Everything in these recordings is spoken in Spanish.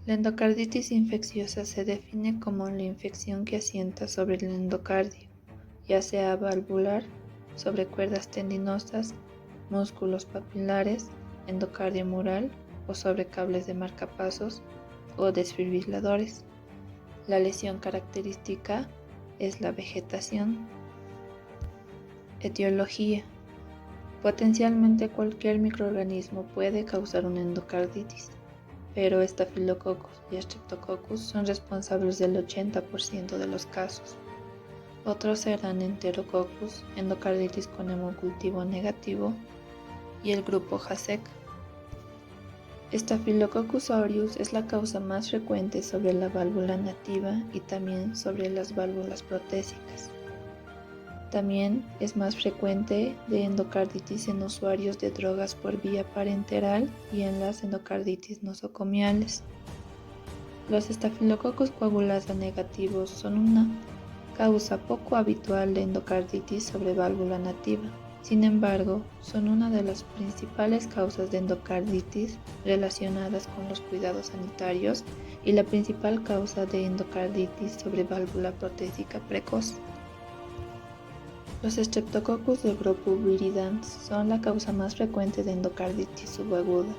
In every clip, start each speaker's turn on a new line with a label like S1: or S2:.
S1: La endocarditis infecciosa se define como la infección que asienta sobre el endocardio, ya sea valvular, sobre cuerdas tendinosas, músculos papilares, endocardio mural o sobre cables de marcapasos o desfibriladores. La lesión característica es la vegetación. Etiología. Potencialmente cualquier microorganismo puede causar una endocarditis, pero Staphylococcus y Streptococcus son responsables del 80% de los casos. Otros serán Enterococcus, endocarditis con hemocultivo negativo, y el grupo JASEC. Staphylococcus aureus es la causa más frecuente sobre la válvula nativa y también sobre las válvulas protésicas. También es más frecuente de endocarditis en usuarios de drogas por vía parenteral y en las endocarditis nosocomiales. Los Staphylococcus coagulasa negativos son una causa poco habitual de endocarditis sobre válvula nativa. Sin embargo, son una de las principales causas de endocarditis relacionadas con los cuidados sanitarios y la principal causa de endocarditis sobre válvula protésica precoz. Los Streptococcus del grupo viridans son la causa más frecuente de endocarditis subaguda.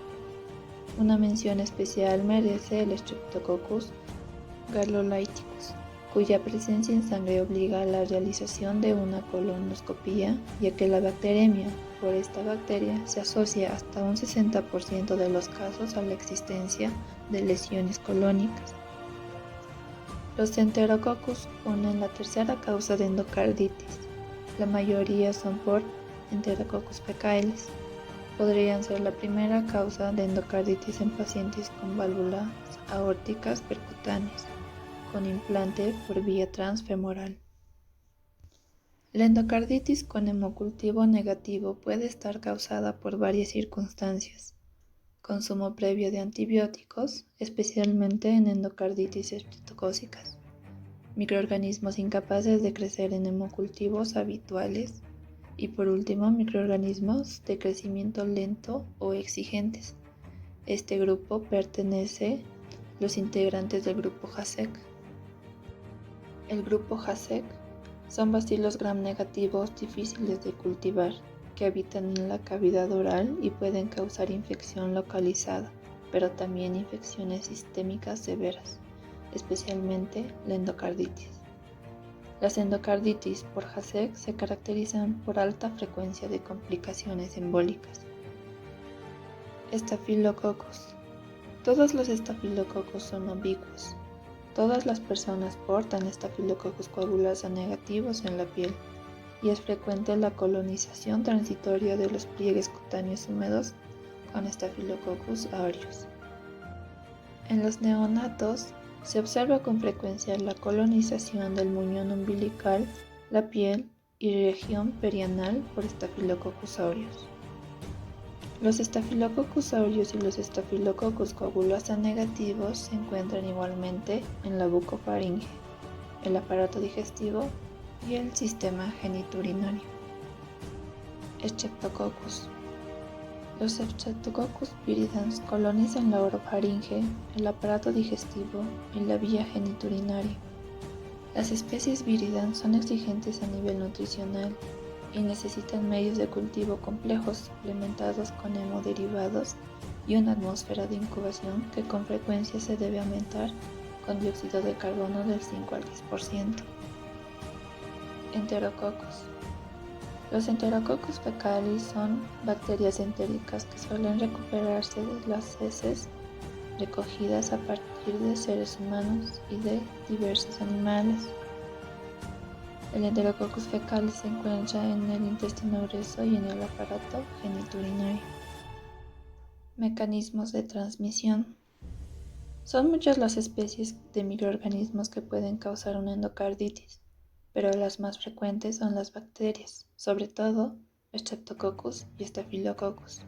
S1: Una mención especial merece el Streptococcus galolyticus, cuya presencia en sangre obliga a la realización de una colonoscopia, ya que la bacteremia por esta bacteria se asocia hasta un 60% de los casos a la existencia de lesiones colónicas. Los Enterococcus ponen la tercera causa de endocarditis. La mayoría son por Enterococcus faecalis. Podrían ser la primera causa de endocarditis en pacientes con válvulas aórticas percutáneas, con implante por vía transfemoral. La endocarditis con hemocultivo negativo puede estar causada por varias circunstancias. Consumo previo de antibióticos, especialmente en endocarditis estreptocócicas. Microorganismos incapaces de crecer en hemocultivos habituales y por último microorganismos de crecimiento lento o exigentes. Este grupo pertenece a los integrantes del grupo JASEC. El grupo JASEC son bacilos gram negativos difíciles de cultivar que habitan en la cavidad oral y pueden causar infección localizada, pero también infecciones sistémicas severas, especialmente la endocarditis. Las endocarditis por JASEC se caracterizan por alta frecuencia de complicaciones embólicas. Staphylococcus. Todos los estafilococos son ubicuos. Todas las personas portan Staphylococcus coagulasa negativos en la piel y es frecuente la colonización transitoria de los pliegues cutáneos húmedos con Staphylococcus aureus. En los neonatos se observa con frecuencia la colonización del muñón umbilical, la piel y región perianal por Staphylococcus aureus. Los Staphylococcus aureus y los Staphylococcus coagulasa negativos se encuentran igualmente en la bucofaringe, el aparato digestivo y el sistema genitourinario. Streptococcus. Los Streptococcus viridans colonizan la orofaringe, el aparato digestivo y la vía genitourinaria. Las especies viridans son exigentes a nivel nutricional y necesitan medios de cultivo complejos suplementados con hemoderivados y una atmósfera de incubación que con frecuencia se debe aumentar con dióxido de carbono del 5 al 10%. Enterococcus. Los Enterococcus faecalis son bacterias entéricas que suelen recuperarse de las heces recogidas a partir de seres humanos y de diversos animales. El Enterococcus faecalis se encuentra en el intestino grueso y en el aparato genitourinario. Mecanismos de transmisión. Son muchas las especies de microorganismos que pueden causar una endocarditis, pero las más frecuentes son las bacterias, sobre todo Streptococcus y Staphylococcus.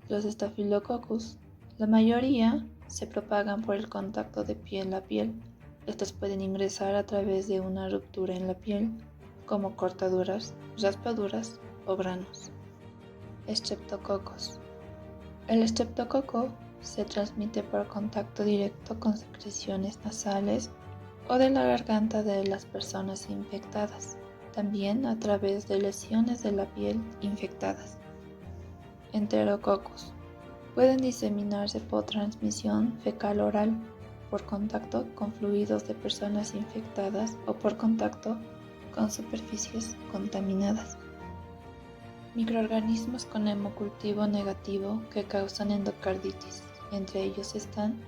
S1: Los Staphylococcus, la mayoría se propagan por el contacto de piel a piel. Estos pueden ingresar a través de una ruptura en la piel, como cortaduras, raspaduras o granos. Streptococcus. El estreptococo se transmite por contacto directo con secreciones nasales o de la garganta de las personas infectadas, también a través de lesiones de la piel infectadas. Enterococcus. Pueden diseminarse por transmisión fecal-oral, por contacto con fluidos de personas infectadas o por contacto con superficies contaminadas. Microorganismos con hemocultivo negativo que causan endocarditis. Entre ellos están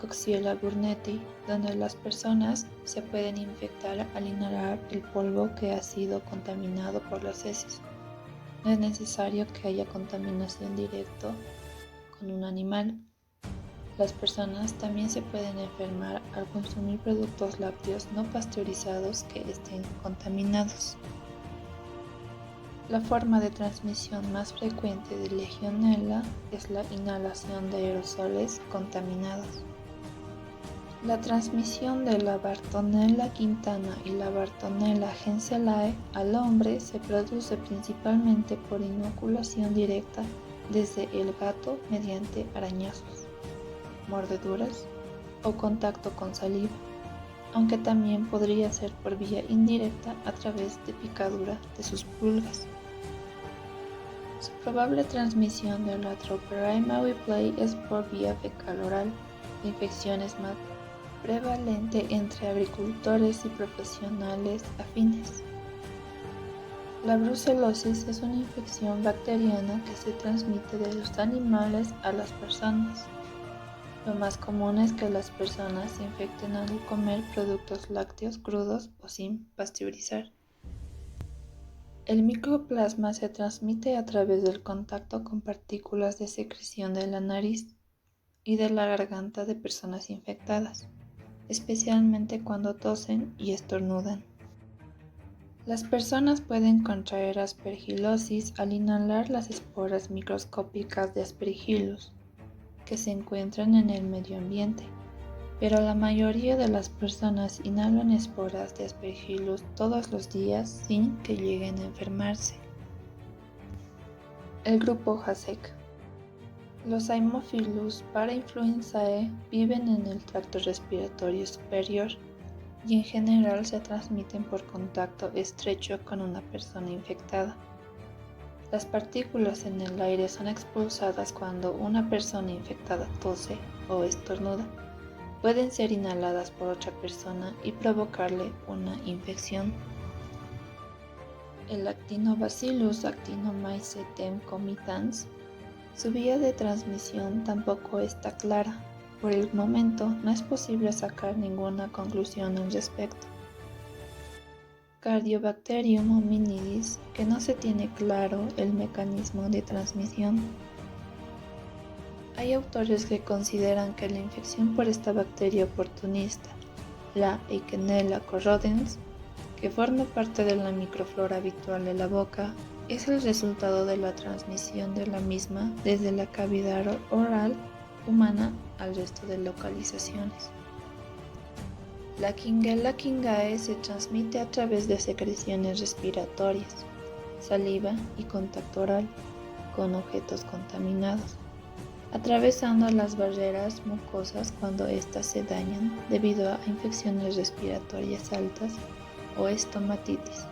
S1: Coxiella burnetii, donde las personas se pueden infectar al inhalar el polvo que ha sido contaminado por las heces. No es necesario que haya contaminación directa con un animal. Las personas también se pueden enfermar al consumir productos lácteos no pasteurizados que estén contaminados. La forma de transmisión más frecuente de Legionella es la inhalación de aerosoles contaminados. La transmisión de la Bartonella quintana y la Bartonella henselae al hombre se produce principalmente por inoculación directa desde el gato mediante arañazos, mordeduras o contacto con saliva, aunque también podría ser por vía indirecta a través de picadura de sus pulgas. Su probable transmisión de la Tropeirae mauriplay es por vía fecal-oral. La infección es más prevalente entre agricultores y profesionales afines. La brucelosis es una infección bacteriana que se transmite de los animales a las personas. Lo más común es que las personas se infecten al comer productos lácteos crudos o sin pasteurizar. El micoplasma se transmite a través del contacto con partículas de secreción de la nariz y de la garganta de personas infectadas, especialmente cuando tosen y estornudan. Las personas pueden contraer aspergilosis al inhalar las esporas microscópicas de Aspergillus, que se encuentran en el medio ambiente, pero la mayoría de las personas inhalan esporas de Aspergillus todos los días sin que lleguen a enfermarse. El grupo HACEC. Los Haemophilus parainfluenzae viven en el tracto respiratorio superior y en general se transmiten por contacto estrecho con una persona infectada. Las partículas en el aire son expulsadas cuando una persona infectada tose o estornuda. Pueden ser inhaladas por otra persona y provocarle una infección. El Lactobacillus actinomycetem comitans, su vía de transmisión tampoco está clara. Por el momento no es posible sacar ninguna conclusión al respecto. Cardiobacterium hominidis, que no se tiene claro el mecanismo de transmisión. Hay autores que consideran que la infección por esta bacteria oportunista, la Eikenella corrodens, que forma parte de la microflora habitual de la boca, es el resultado de la transmisión de la misma desde la cavidad oral humana al resto de localizaciones. La Shigella shingae se transmite a través de secreciones respiratorias, saliva y contacto oral con objetos contaminados, atravesando las barreras mucosas cuando éstas se dañan debido a infecciones respiratorias altas o estomatitis,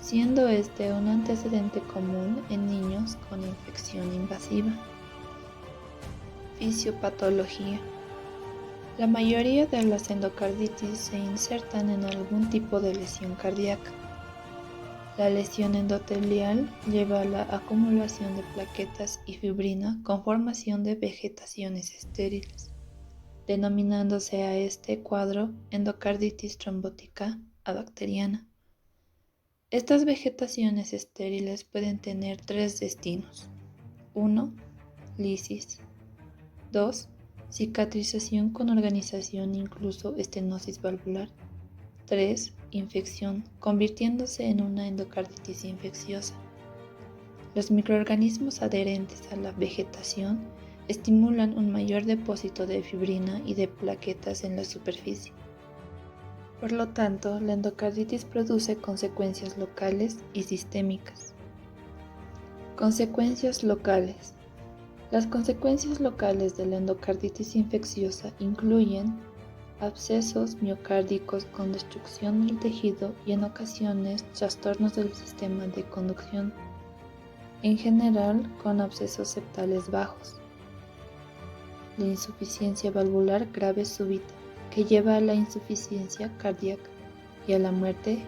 S1: siendo este un antecedente común en niños con infección invasiva. Fisiopatología. La mayoría de las endocarditis se insertan en algún tipo de lesión cardíaca. La lesión endotelial lleva a la acumulación de plaquetas y fibrina con formación de vegetaciones estériles, denominándose a este cuadro endocarditis trombótica abacteriana. Estas vegetaciones estériles pueden tener tres destinos. 1. Lisis. 2. Cicatrización con organización, incluso estenosis valvular. 3. Infección, convirtiéndose en una endocarditis infecciosa. Los microorganismos adherentes a la vegetación estimulan un mayor depósito de fibrina y de plaquetas en la superficie. Por lo tanto, la endocarditis produce consecuencias locales y sistémicas. Consecuencias locales. Las consecuencias locales de la endocarditis infecciosa incluyen abscesos miocárdicos con destrucción del tejido y en ocasiones trastornos del sistema de conducción, en general con abscesos septales bajos. La insuficiencia valvular grave súbita, que lleva a la insuficiencia cardíaca y a la muerte,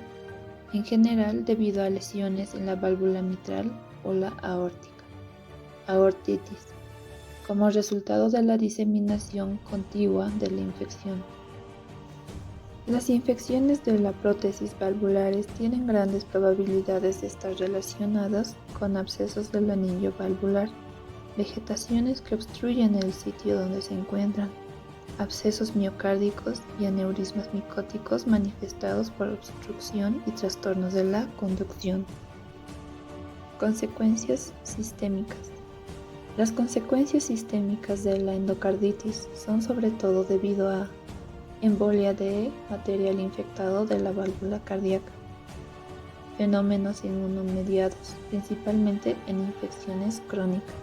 S1: en general debido a lesiones en la válvula mitral o la aórtica. Aortitis, como resultado de la diseminación contigua de la infección. Las infecciones de la prótesis valvulares tienen grandes probabilidades de estar relacionadas con abscesos del anillo valvular, vegetaciones que obstruyen el sitio donde se encuentran, abscesos miocárdicos y aneurismas micóticos manifestados por obstrucción y trastornos de la conducción. Consecuencias sistémicas. Las consecuencias sistémicas de la endocarditis son sobre todo debido a embolia de material infectado de la válvula cardíaca, fenómenos inmunomediados, principalmente en infecciones crónicas.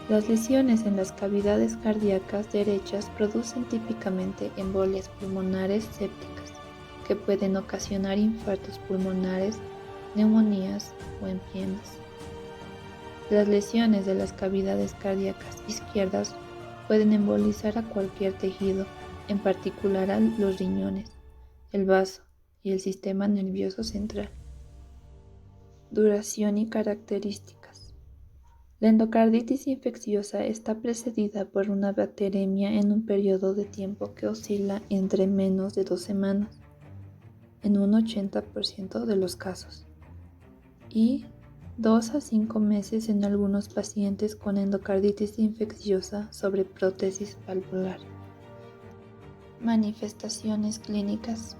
S1: Las lesiones en las cavidades cardíacas derechas producen típicamente embolias pulmonares sépticas, que pueden ocasionar infartos pulmonares, neumonías o empiemas. Las lesiones de las cavidades cardíacas izquierdas pueden embolizar a cualquier tejido, en particular a los riñones, el vaso y el sistema nervioso central. Duración y características. La endocarditis infecciosa está precedida por una bacteremia en un periodo de tiempo que oscila entre menos de 2 semanas, en un 80% de los casos, y 2 a 5 meses en algunos pacientes con endocarditis infecciosa sobre prótesis valvular. Manifestaciones clínicas.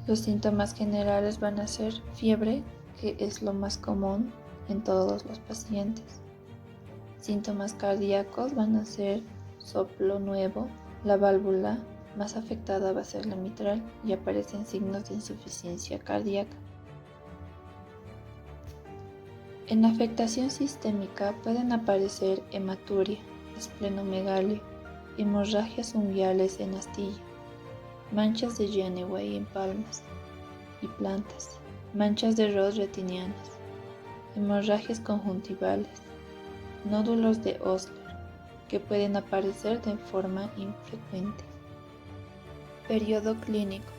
S1: Los síntomas generales van a ser fiebre, que es lo más común en todos los pacientes. Síntomas cardíacos van a ser soplo nuevo, la válvula más afectada va a ser la mitral y aparecen signos de insuficiencia cardíaca. En afectación sistémica pueden aparecer hematuria, esplenomegalia, hemorragias unguiales en astilla, manchas de Janeway en palmas y plantas, manchas de Ross retinianas, hemorragias conjuntivales, nódulos de Osler, que pueden aparecer de forma infrecuente. Periodo clínico.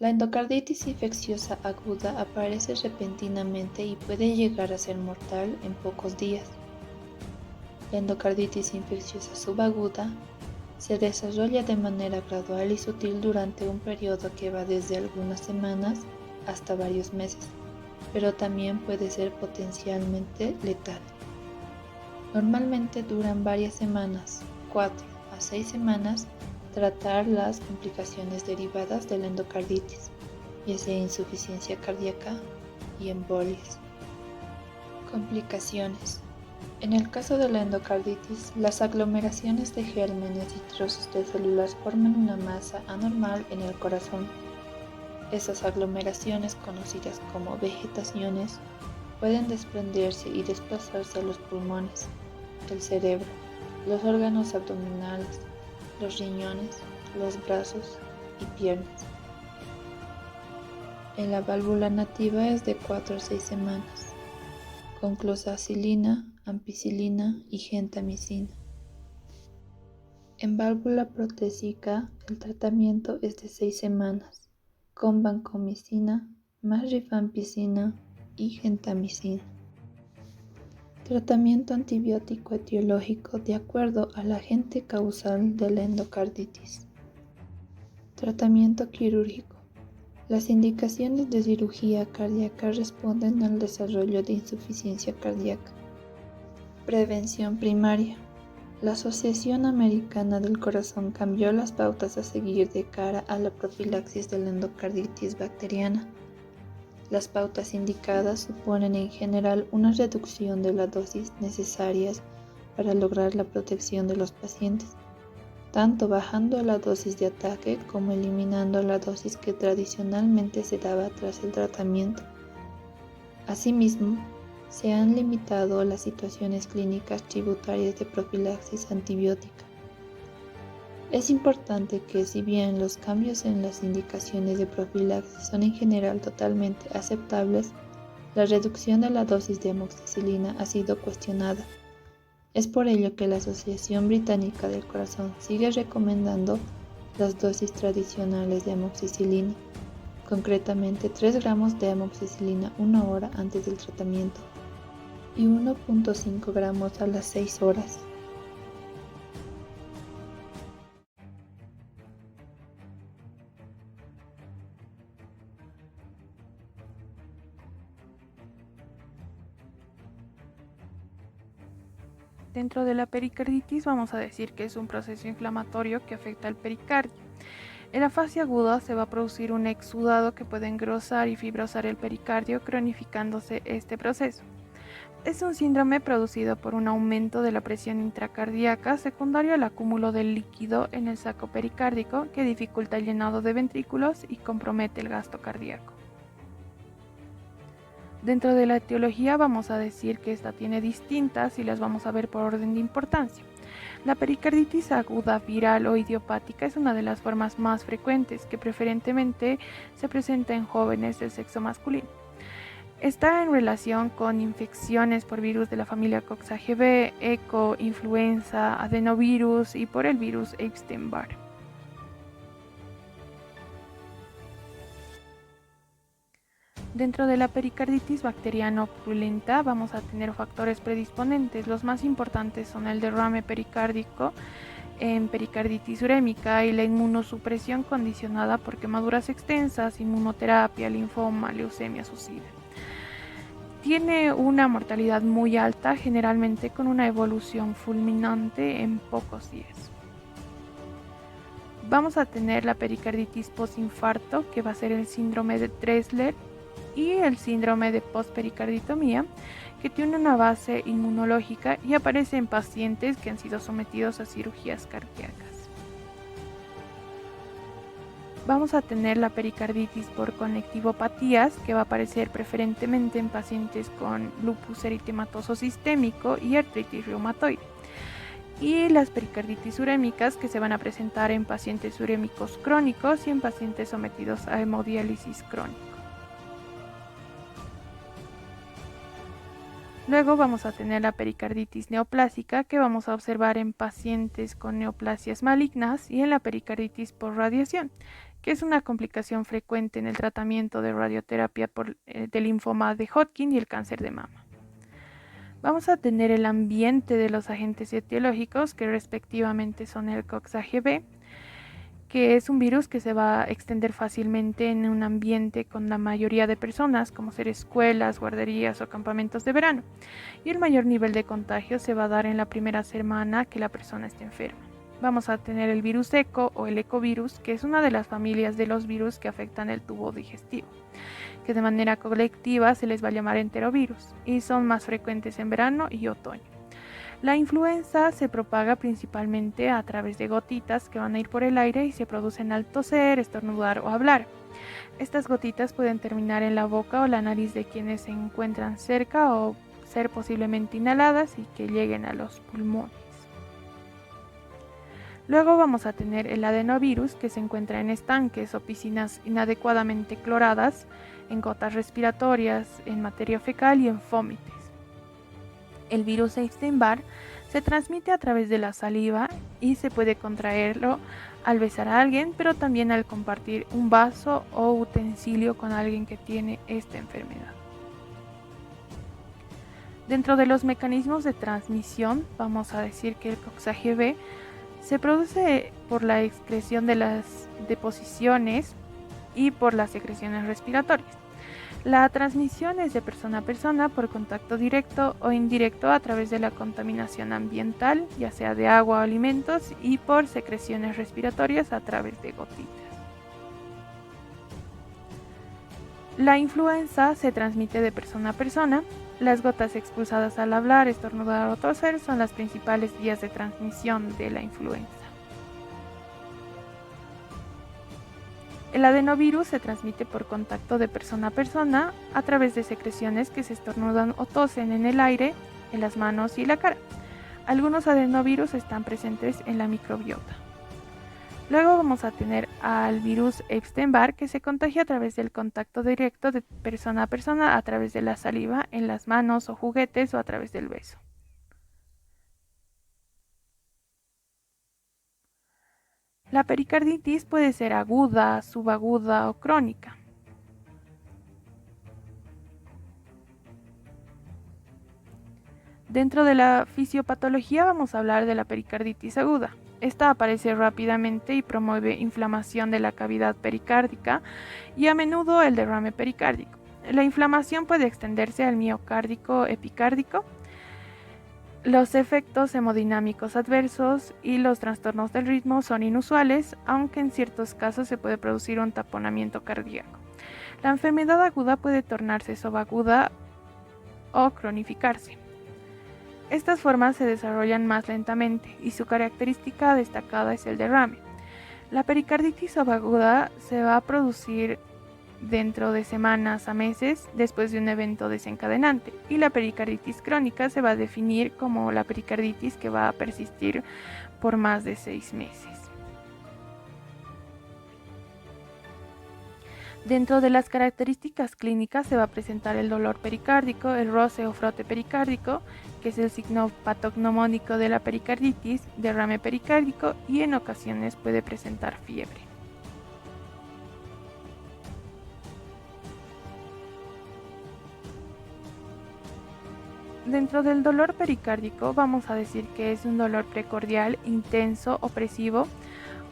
S1: La endocarditis infecciosa aguda aparece repentinamente y puede llegar a ser mortal en pocos días. La endocarditis infecciosa subaguda se desarrolla de manera gradual y sutil durante un periodo que va desde algunas semanas hasta varios meses, pero también puede ser potencialmente letal. Normalmente duran varias semanas, 4 a 6 semanas, tratar las complicaciones derivadas de la endocarditis, ya sea insuficiencia cardíaca y embolias. Complicaciones. En el caso de la endocarditis, las aglomeraciones de gérmenes y trozos de células forman una masa anormal en el corazón. Esas aglomeraciones, conocidas como vegetaciones, pueden desprenderse y desplazarse a los pulmones, el cerebro, los órganos abdominales, los riñones, los brazos y piernas. En la válvula nativa es de 4 a 6 semanas, con clozapilina, ampicilina y gentamicina. En válvula protésica, el tratamiento es de 6 semanas, con vancomicina, más rifampicina y gentamicina. Tratamiento antibiótico etiológico de acuerdo al agente causal de la endocarditis. Tratamiento quirúrgico. Las indicaciones de cirugía cardíaca responden al desarrollo de insuficiencia cardíaca. Prevención primaria. La Asociación Americana del Corazón cambió las pautas a seguir de cara a la profilaxis de la endocarditis bacteriana. Las pautas indicadas suponen en general una reducción de las dosis necesarias para lograr la protección de los pacientes, tanto bajando la dosis de ataque como eliminando la dosis que tradicionalmente se daba tras el tratamiento. Asimismo, se han limitado las situaciones clínicas tributarias de profilaxis antibiótica. Es importante que, si bien los cambios en las indicaciones de profilaxis son en general totalmente aceptables, la reducción de la dosis de amoxicilina ha sido cuestionada. Es por ello que la Asociación Británica del Corazón sigue recomendando las dosis tradicionales de amoxicilina, concretamente 3 gramos de amoxicilina 1 hora antes del tratamiento y 1.5 gramos a las 6 horas.
S2: Dentro de la pericarditis vamos a decir que es un proceso inflamatorio que afecta al pericardio. En la fase aguda se va a producir un exudado que puede engrosar y fibrosar el pericardio, cronificándose este proceso. Es un síndrome producido por un aumento de la presión intracardíaca secundario al acúmulo de líquido en el saco pericárdico que dificulta el llenado de ventrículos y compromete el gasto cardíaco. Dentro de la etiología vamos a decir que esta tiene distintas y las vamos a ver por orden de importancia. La pericarditis aguda viral o idiopática es una de las formas más frecuentes que preferentemente se presenta en jóvenes del sexo masculino. Está en relación con infecciones por virus de la familia Coxsackie-B, ECO, influenza, adenovirus y por el virus Epstein-Barr. Dentro de la pericarditis bacteriano-purulenta vamos a tener factores predisponentes. Los más importantes son el derrame pericárdico en pericarditis urémica y la inmunosupresión condicionada por quemaduras extensas, inmunoterapia, linfoma, leucemia suicida. Tiene una mortalidad muy alta, generalmente con una evolución fulminante en pocos días. Vamos a tener la pericarditis postinfarto, que va a ser el síndrome de Dressler, y el síndrome de postpericarditomía, que tiene una base inmunológica y aparece en pacientes que han sido sometidos a cirugías cardíacas. Vamos a tener la pericarditis por conectivopatías, que va a aparecer preferentemente en pacientes con lupus eritematoso sistémico y artritis reumatoide. Y las pericarditis urémicas, que se van a presentar en pacientes urémicos crónicos y en pacientes sometidos a hemodiálisis crónica. Luego vamos a tener la pericarditis neoplásica, que vamos a observar en pacientes con neoplasias malignas, y en la pericarditis por radiación, que es una complicación frecuente en el tratamiento de radioterapia del linfoma de Hodgkin y el cáncer de mama. Vamos a tener el ambiente de los agentes etiológicos, que respectivamente son el Coxsackie-B, que es un virus que se va a extender fácilmente en un ambiente con la mayoría de personas, como ser escuelas, guarderías o campamentos de verano. Y el mayor nivel de contagio se va a dar en la primera semana que la persona esté enferma. Vamos a tener el virus ECO o el ecovirus, que es una de las familias de los virus que afectan el tubo digestivo, que de manera colectiva se les va a llamar enterovirus, y son más frecuentes en verano y otoño. La influenza se propaga principalmente a través de gotitas que van a ir por el aire y se producen al toser, estornudar o hablar. Estas gotitas pueden terminar en la boca o la nariz de quienes se encuentran cerca o ser posiblemente inhaladas y que lleguen a los pulmones. Luego vamos a tener el adenovirus, que se encuentra en estanques o piscinas inadecuadamente cloradas, en gotas respiratorias, en materia fecal y en vómitos. El virus Epstein-Barr se transmite a través de la saliva y se puede contraerlo al besar a alguien, pero también al compartir un vaso o utensilio con alguien que tiene esta enfermedad. Dentro de los mecanismos de transmisión, vamos a decir que el Coxsackie-B se produce por la excreción de las deposiciones y por las secreciones respiratorias. La transmisión es de persona a persona por contacto directo o indirecto a través de la contaminación ambiental, ya sea de agua o alimentos, y por secreciones respiratorias a través de gotitas. La influenza se transmite de persona a persona. Las gotas expulsadas al hablar, estornudar o toser son las principales vías de transmisión de la influenza. El adenovirus se transmite por contacto de persona a persona a través de secreciones que se estornudan o tosen en el aire, en las manos y la cara. Algunos adenovirus están presentes en la microbiota. Luego vamos a tener al virus Epstein-Barr, que se contagia a través del contacto directo de persona a persona a través de la saliva, en las manos o juguetes o a través del beso. La pericarditis puede ser aguda, subaguda o crónica. Dentro de la fisiopatología vamos a hablar de la pericarditis aguda. Esta aparece rápidamente y promueve inflamación de la cavidad pericárdica y a menudo el derrame pericárdico. La inflamación puede extenderse al miocárdico epicárdico. Los efectos hemodinámicos adversos y los trastornos del ritmo son inusuales, aunque en ciertos casos se puede producir un taponamiento cardíaco. La enfermedad aguda puede tornarse subaguda o cronificarse. Estas formas se desarrollan más lentamente y su característica destacada es el derrame. La pericarditis subaguda se va a producir dentro de semanas a meses después de un evento desencadenante, y la pericarditis crónica se va a definir como la pericarditis que va a persistir por más de 6 meses. Dentro de las características clínicas se va a presentar el dolor pericárdico, el roce o frote pericárdico, que es el signo patognomónico de la pericarditis, derrame pericárdico y en ocasiones puede presentar fiebre. Dentro del dolor pericárdico vamos a decir que es un dolor precordial, intenso, opresivo,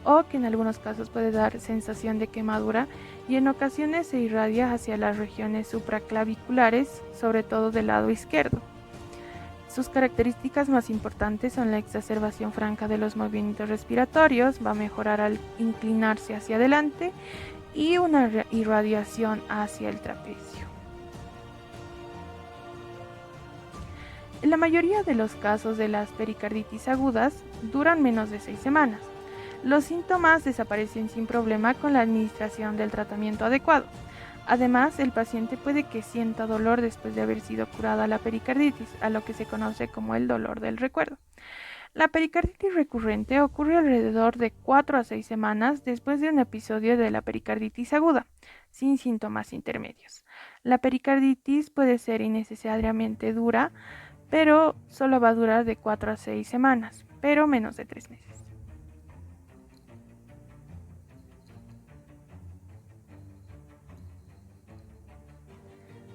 S2: o que en algunos casos puede dar sensación de quemadura y en ocasiones se irradia hacia las regiones supraclaviculares, sobre todo del lado izquierdo. Sus características más importantes son la exacerbación franca de los movimientos respiratorios, va a mejorar al inclinarse hacia adelante y una irradiación hacia el trapecio. En la mayoría de los casos de las pericarditis agudas duran menos de 6 semanas. Los síntomas desaparecen sin problema con la administración del tratamiento adecuado. Además, el paciente puede que sienta dolor después de haber sido curada la pericarditis, a lo que se conoce como el dolor del recuerdo. La pericarditis recurrente ocurre alrededor de 4 a 6 semanas después de un episodio de la pericarditis aguda, sin síntomas intermedios. La pericarditis puede ser innecesariamente dura, pero solo va a durar de 4 a 6 semanas, pero menos de 3 meses.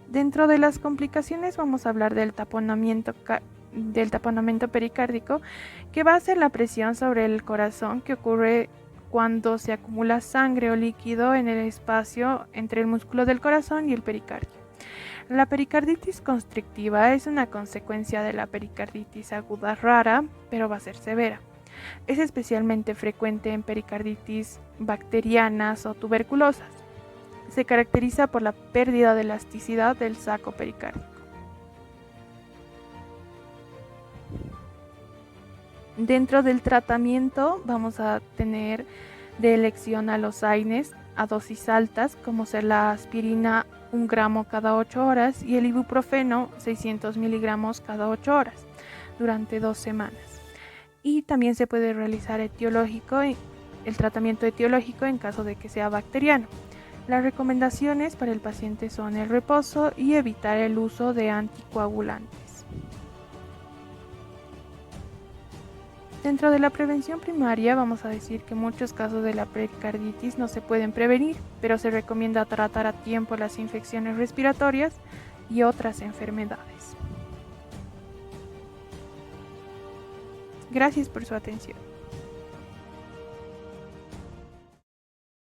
S2: Dentro de las complicaciones vamos a hablar del taponamiento pericárdico, que va a ser la presión sobre el corazón que ocurre cuando se acumula sangre o líquido en el espacio entre el músculo del corazón y el pericardio. La pericarditis constrictiva es una consecuencia de la pericarditis aguda rara, pero va a ser severa. Es especialmente frecuente en pericarditis bacterianas o tuberculosas. Se caracteriza por la pérdida de elasticidad del saco pericárdico. Dentro del tratamiento vamos a tener de elección a los AINES a dosis altas, como ser la aspirina 1 gramo cada 8 horas y el ibuprofeno 600 miligramos cada 8 horas durante 2 semanas. Y también se puede realizar el tratamiento etiológico en caso de que sea bacteriano. Las recomendaciones para el paciente son el reposo y evitar el uso de anticoagulantes. Dentro de la prevención primaria vamos a decir que muchos casos de la pericarditis no se pueden prevenir, pero se recomienda tratar a tiempo las infecciones respiratorias y otras enfermedades. Gracias por su atención.